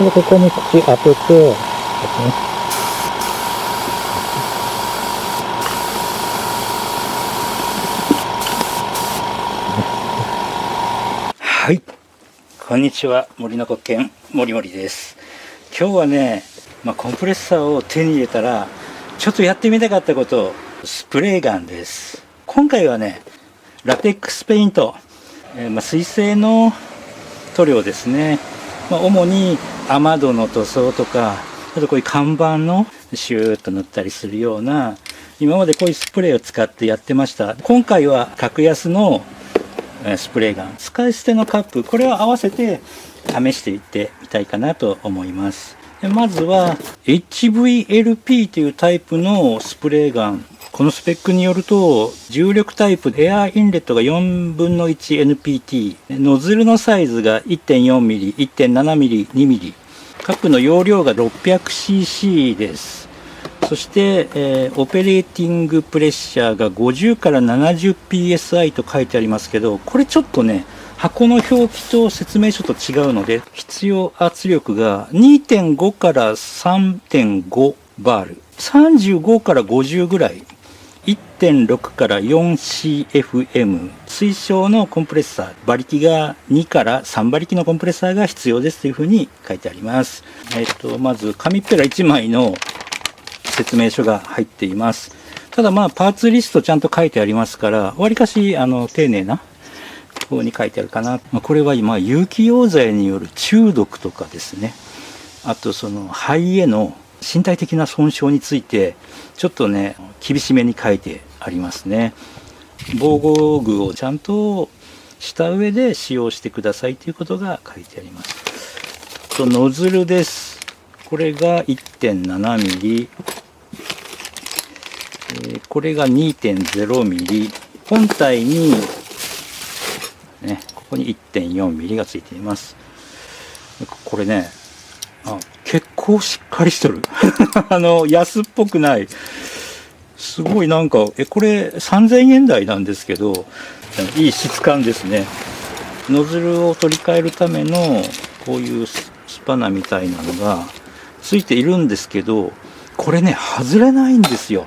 で、ここに口当てて、ですね。はい。こんにちは。森の黒犬、もりもりです。今日はね、コンプレッサーを手に入れたら、ちょっとやってみたかったこと、スプレーガンです。今回はね、ラテックスペイント、水性の塗料ですね。主に雨戸の塗装とか、あとこういう看板のシューッと塗ったりするような、今までこういうスプレーを使ってやってました。今回は格安のスプレーガン、使い捨てのカップ、これを合わせて試していってみたいかなと思います。まずは HVLP というタイプのスプレーガン。このスペックによると、重力タイプ、エアインレットが4分の 1NPT、ノズルのサイズが 1.4mm、1.7mm、2mm、カップの容量が 600cc です。そして、オペレーティングプレッシャーが50から 70psi と書いてありますけど、これちょっとね、箱の表記と説明書と違うので、必要圧力が 2.5 から 3.5 バール、35から50ぐらい、1.6 から 4cfm、推奨のコンプレッサー、馬力が2から3馬力のコンプレッサーが必要ですというふうに書いてあります。まず紙っぺら1枚の説明書が入っています。ただパーツリストちゃんと書いてありますから、わりかし丁寧な方に書いてあるかな。これは今有機溶剤による中毒とかですね、あとその肺への身体的な損傷についてちょっとね厳しめに書いてありますね。防護具をちゃんとした上で使用してくださいということが書いてあります。ノズルです。これが 1.7mm、これが 2.0mm、 本体に、ね、ここに 1.4mm がついています。これね、結構しっかりしとる安っぽくない、すごいなんかこれ3000円台なんですけど、いい質感ですね。ノズルを取り替えるためのこういうスパナみたいなのがついているんですけど、これね外れないんですよ。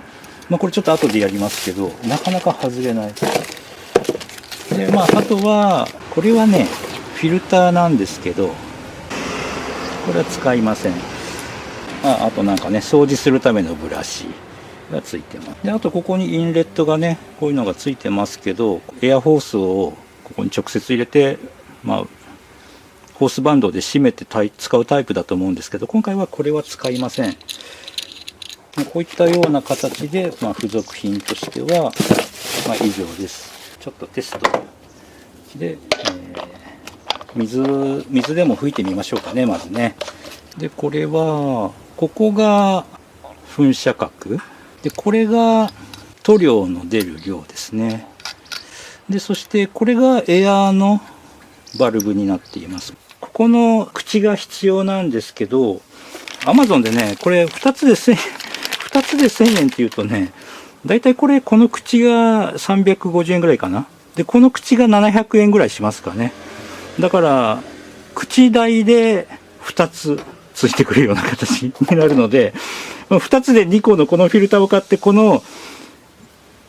これちょっと後でやりますけど、なかなか外れない。であとはこれはねフィルターなんですけど、これは使いません。あとなんかね掃除するためのブラシがついてます。であとここにインレットがねこういうのがついてますけど、エアホースをここに直接入れてホースバンドで締めて使うタイプだと思うんですけど、今回はこれは使いません。こういったような形で、付属品としては、以上です。ちょっとテストで、水でも吹いてみましょうかね、まずね。でこれはここが噴射角で、これが塗料の出る量ですね。でそしてこれがエアーのバルブになっています。ここの口が必要なんですけど、 Amazon でねこれ2つで1000円っていうとね、だいたいこの口が350円ぐらいかな。でこの口が700円ぐらいしますかね。だから口代で2つついてくるような形になるので、2つで2個のこのフィルターを買って、この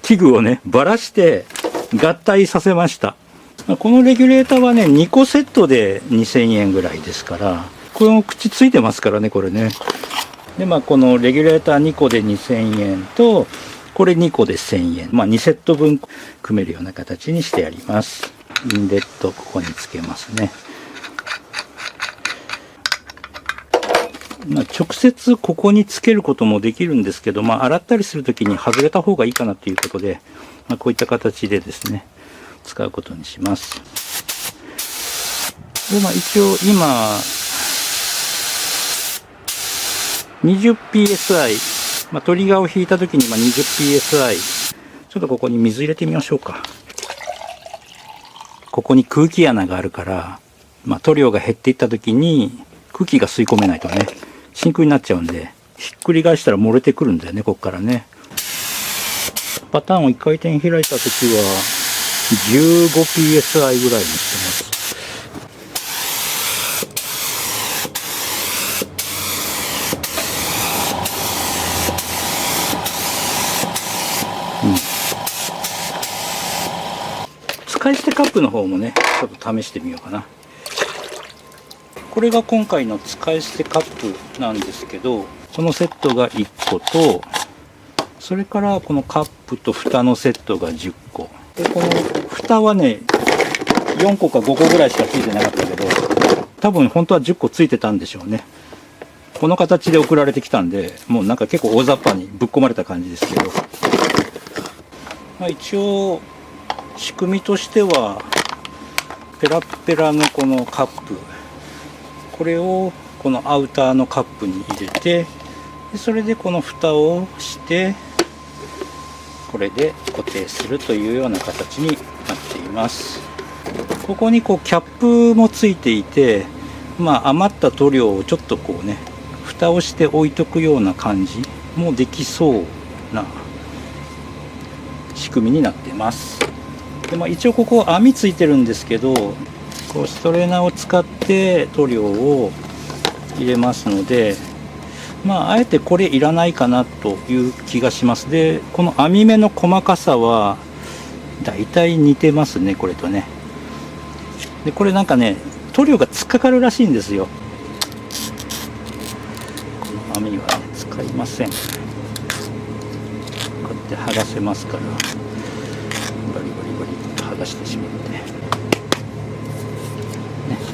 器具をねばらして合体させました。このレギュレーターはね2個セットで2000円ぐらいですから、この口ついてますからね、これね。でこのレギュレーター2個で2000円と、これ2個で1000円、2セット分組めるような形にしてあります。インレットここにつけますね。直接ここにつけることもできるんですけど、洗ったりするときに外れた方がいいかなということで、こういった形でですね使うことにします。で一応今 20psi、トリガーを引いたときに20psi、ちょっとここに水入れてみましょうか。ここに空気穴があるから、塗料が減っていったときに空気が吸い込めないとね真空になっちゃうんで、ひっくり返したら漏れてくるんだよね、ここからね。パターンを1回転開いたときは 15psi ぐらいにしてます。使い捨てカップの方もね、ちょっと試してみようかな。これが今回の使い捨てカップなんですけど、このセットが1個と、それからこのカップと蓋のセットが10個。で、この蓋はね、4個か5個ぐらいしかついてなかったけど、多分本当は10個ついてたんでしょうね。この形で送られてきたんで、もうなんか結構大雑把にぶっ込まれた感じですけど、まあ、一応仕組みとしてはペラペラのこのカップ、これをこのアウターのカップに入れて、でそれでこの蓋をしてこれで固定するというような形になっています。ここにこうキャップもついていて、まあ余った塗料をちょっとこうね蓋をして置いとくような感じもできそうな仕組みになっています。で、まあ、一応ここ網ついてるんですけど、こうストレーナーを使って塗料を入れますので、まああえてこれいらないかなという気がします。で、この網目の細かさはだいたい似てますね、これとね。で、これなんかね塗料が突っかかるらしいんですよ。この網はね使いません。こうやって剥がせますから、バリバリバリと剥がしてしまって、ね、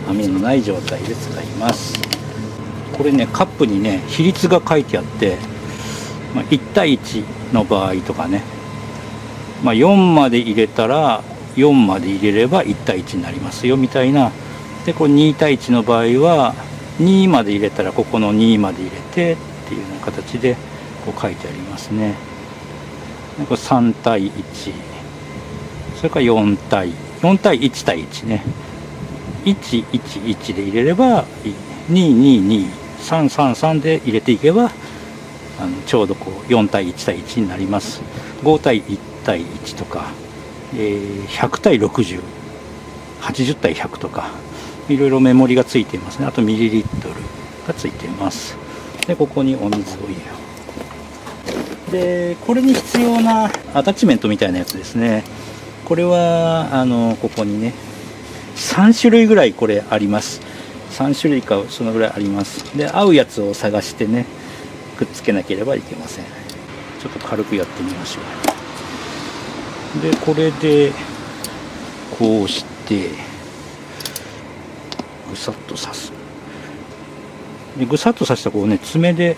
網のない状態で使います。これねカップにね比率が書いてあって、まあ、1対1の場合とかね、まあ、4まで入れたら4まで入れれば1対1になりますよみたいな。でこれ2対1の場合は2まで入れたらここの2まで入れてっていうような形でこう書いてありますね。でこれ3対1、それから4対1対1ね、111で入れれば222、333で入れていけばちょうどこう4対1対1になります。5対1対1とか、100対60、80対100とかいろいろメモリがついていますね。あとミリリットルがついています。でここにお水を入れよう。でこれに必要なアタッチメントみたいなやつですね。これはここにね3種類ぐらいこれあります。3種類かそのぐらいあります。で合うやつを探してねくっつけなければいけません。ちょっと軽くやってみましょう。でこれでこうしてぐさっと刺す。でぐさっと刺したらこうね爪で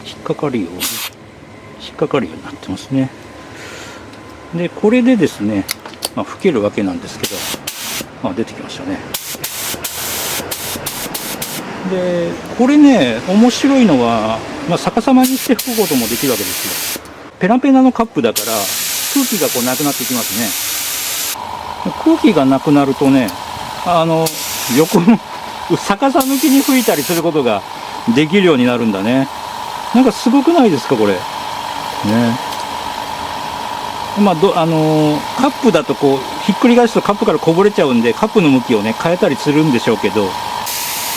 引っかかるようになってますね。でこれでですね、まあ、吹けるわけなんですけど、まあ、出てきましたね。でこれね面白いのは、まあ、逆さまにして吹くこともできるわけですよ。ペラペラのカップだから空気がこうなくなっていきますね。空気がなくなるとね横の逆さ向きに吹いたりすることができるようになるんだね。なんかすごくないですかこれね。まあカップだとこうひっくり返すとカップからこぼれちゃうんで、カップの向きをね変えたりするんでしょうけど、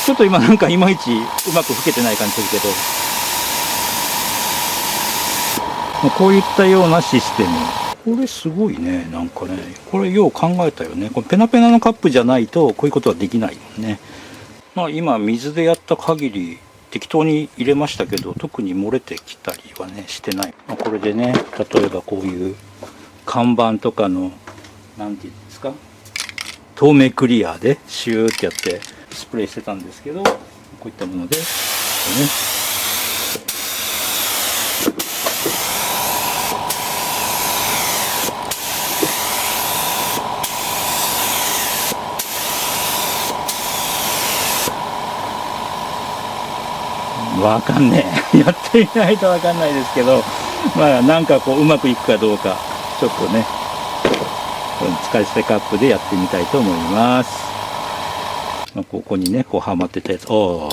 ちょっと今なんかいまいちうまく吹けてない感じするけど、こういったようなシステム。これすごいね。なんかねこれよう考えたよね。これペナペナのカップじゃないとこういうことはできないもんね。まあ今水でやった限り適当に入れましたけど、特に漏れてきたりはねしてない。まあ、これでね例えばこういう看板とかのなんていうんですか、透明クリアでシューってやってスプレーしてたんですけど、こういったもので、ね、わかんねえやってみないとわかんないですけど、まあなんかこううまくいくかどうかちょっとね使い捨てカップでやってみたいと思います。まあ、ここにねこうはまってたやつを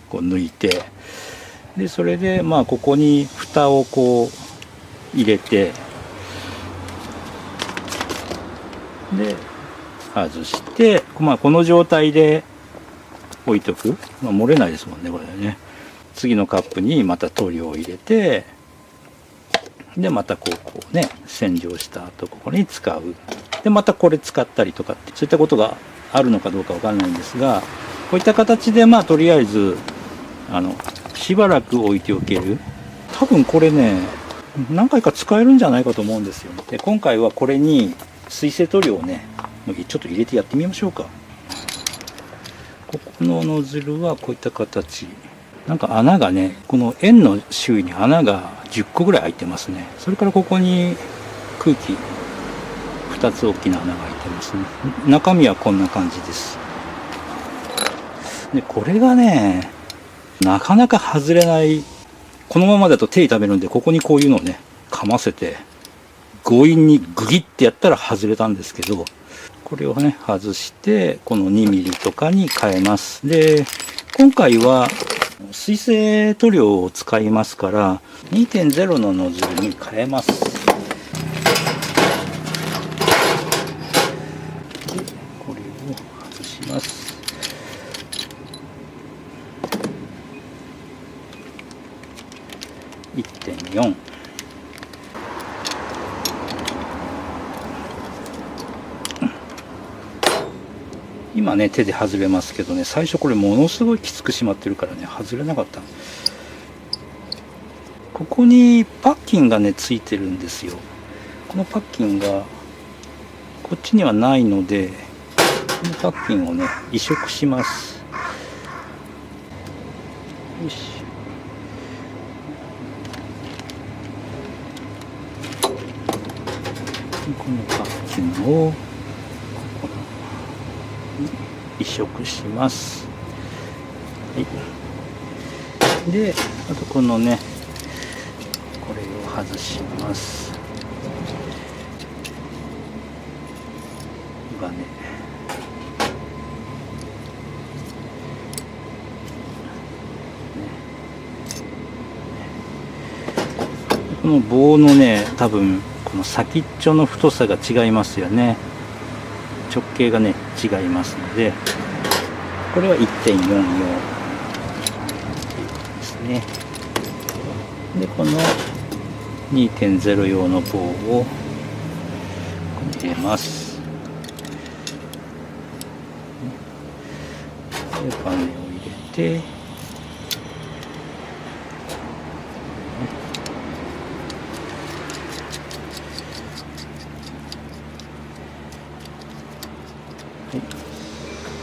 こう抜いて、でそれでまあここに蓋をこう入れて、で外して、まあ、この状態で置いとく、まあ、漏れないですもんねこれね。次のカップにまた塗料を入れて、でまたこうね洗浄した後ここに使う。でまたこれ使ったりとかってそういったことがあるのかどうかわかんないんですが、こういった形でとりあえずしばらく置いておける。多分これね何回か使えるんじゃないかと思うんですよ。で今回はこれに水性塗料をねちょっと入れてやってみましょうか。ここのノズルはこういった形、なんか穴がね、この円の周囲に穴が10個ぐらい開いてますね。それからここに空気2つ大きな穴が開いてますね。中身はこんな感じです。でこれがねなかなか外れない。このままだと手痛めるんで、ここにこういうのをねかませて強引にグギってやったら外れたんですけど、これをね外してこの 2mm とかに変えます。で今回は水性塗料を使いますから 2.0 のノズルに変えます。でこれを外します。1.4。今ね手で外れますけどね、最初これものすごいきつく締まってるからね外れなかった。ここにパッキンがねついてるんですよ。このパッキンがこっちにはないので、このパッキンをね移植します。よし。このパッキンをここに移植します。はい。で、あとこのね、これを外します。バネ。この棒のね、多分この先っちょの太さが違いますよね。直径がね違いますので、これは 1.4 用ですね。でこの 2.0 用の棒をここに入れます。でバネを入れて、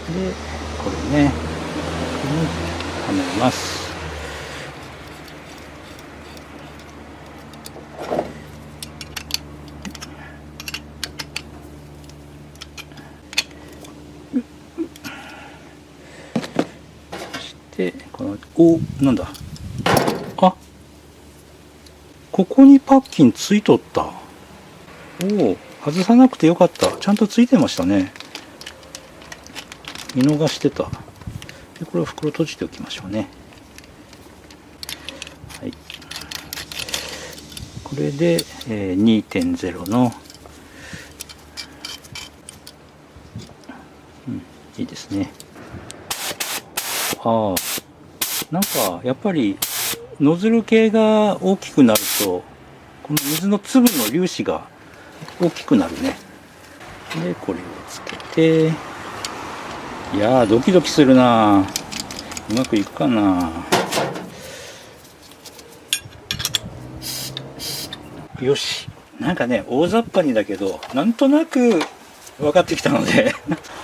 でこれねここにはめます。そしてこのなんだ、あ、ここにパッキンついとった。おお、外さなくてよかった。ちゃんとついてましたね。見逃してた。でこれを袋閉じておきましょうね。はい、これで、2.0 の、いいですね。ああ、なんかやっぱりノズル系が大きくなるとこの水の粒の粒子が大きくなるね。でこれをつけて、いやードキドキするな。うまくいくかな。よし、なんかね大雑把にだけどなんとなく分かってきたので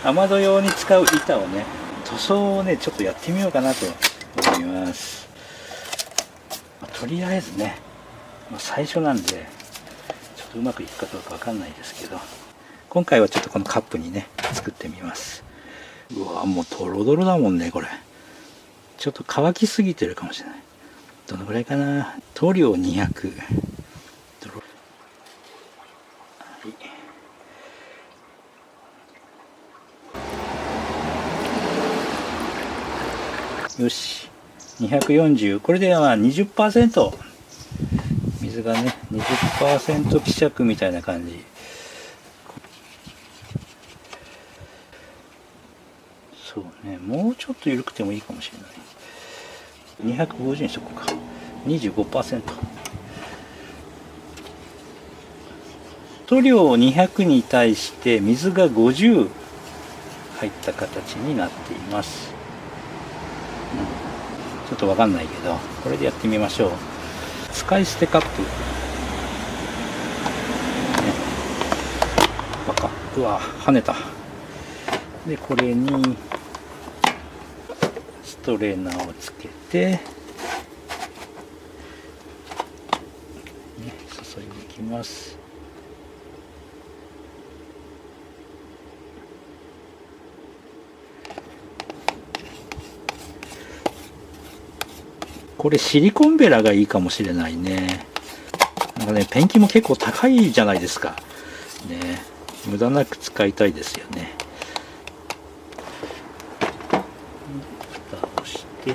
雨戸用に使う板をね、塗装をねちょっとやってみようかなと思います。とりあえずね最初なんでちょっとうまくいくかどうか分かんないですけど、今回はちょっとこのカップにね作ってみます。うわもうドロドロだもんねこれ。ちょっと乾きすぎてるかもしれない。どのぐらいかな。塗料200、よし、240、これで20%、水がね 20% 希釈みたいな感じ。そうね、もうちょっと緩くてもいいかもしれない。250にしとこうか。25%。塗料200に対して水が50入った形になっています、ちょっとわかんないけど、これでやってみましょう。使い捨てカップ、バカ、うわ跳ねた。でこれにストレーナーをつけて、注いでいきます。これシリコンベラがいいかもしれないね。なんかね、ペンキも結構高いじゃないですか。ね、無駄なく使いたいですよね。蓋をして、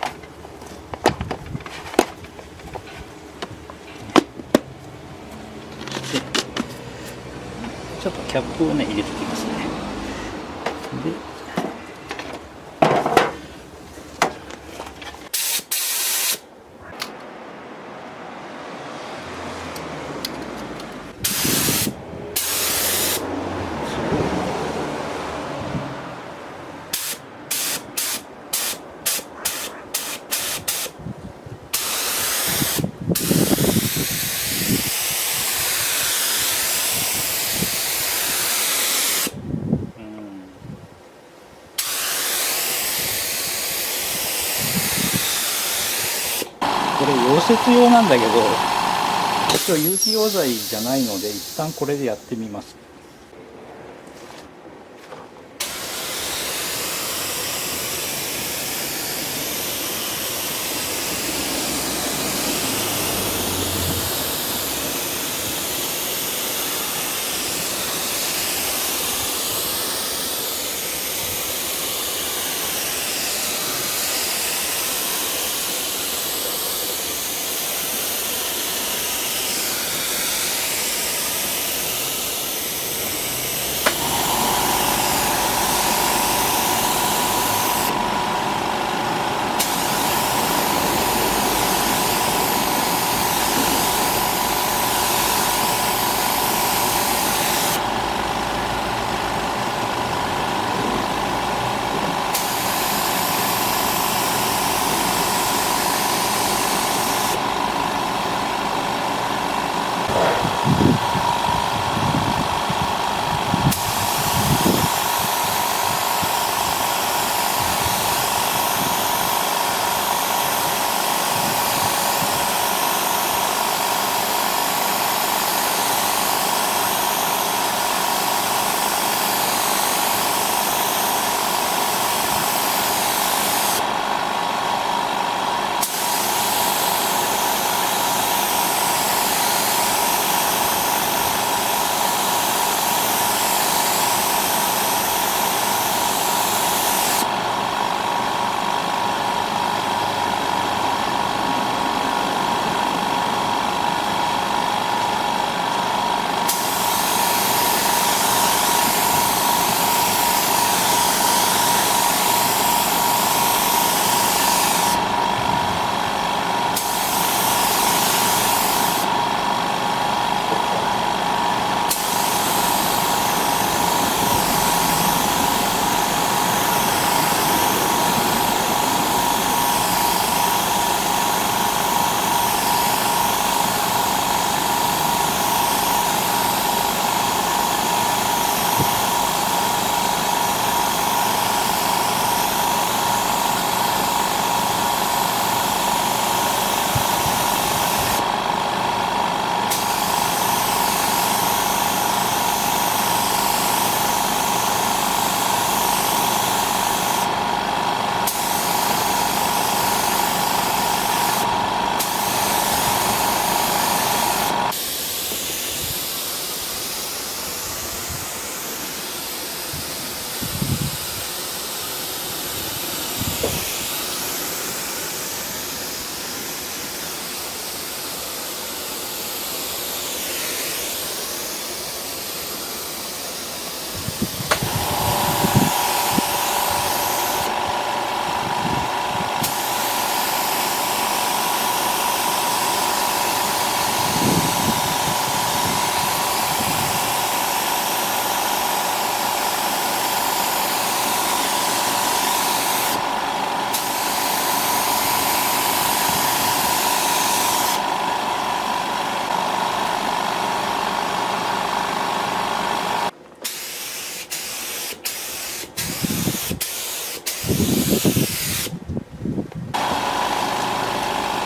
ちょっとキャップをね入れておきますね。でこれ溶接用なんだけど、一応有機溶剤じゃないので一旦これでやってみます。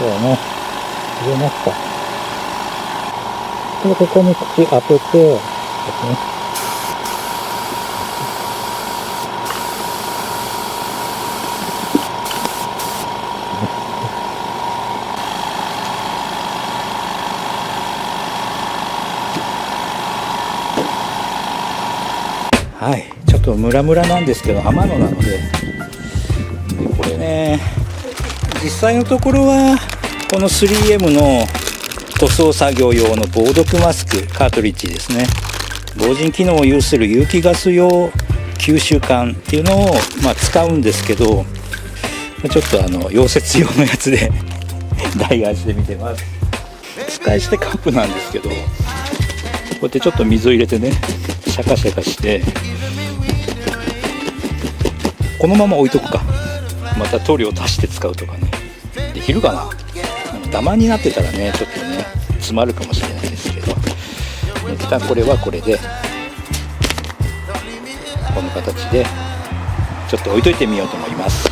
そうね、入れますか。で、ここに口当ててですね。はい、ちょっとムラムラなんですけど天野なので、これね、実際のところはこの 3M の塗装作業用の防毒マスクカートリッジですね。防塵機能を有する有機ガス用吸収管っていうのを、使うんですけど、ちょっと溶接用のやつで代替してみてます。使い捨てカップなんですけど、こうやってちょっと水を入れてね、シャカシャカしてこのまま置いとくか、また塗料足して使うとかね、できるかな。ダマになってたらね、ちょっとね詰まるかもしれないですけど、一旦これはこれでこの形でちょっと置いといてみようと思います。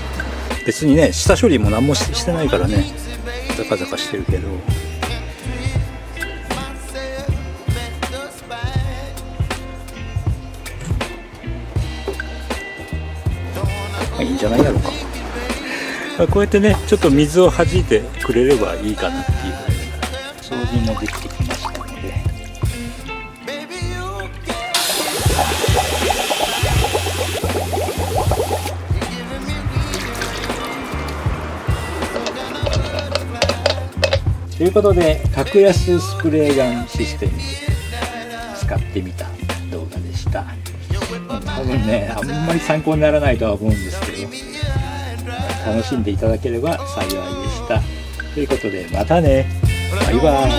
別にね、下処理も何もしてないからね、ザカザカしてるけど、いいんじゃないだろうか。こうやってね、ちょっと水を弾いてくれればいいかなっていうぐらい掃除もできてきましたので、ということで、格安スプレーガンシステムで使ってみた動画でした。多分ね、あんまり参考にならないとは思うんですけど、楽しんでいただければ幸いでした。ということで、またね。バイバイ。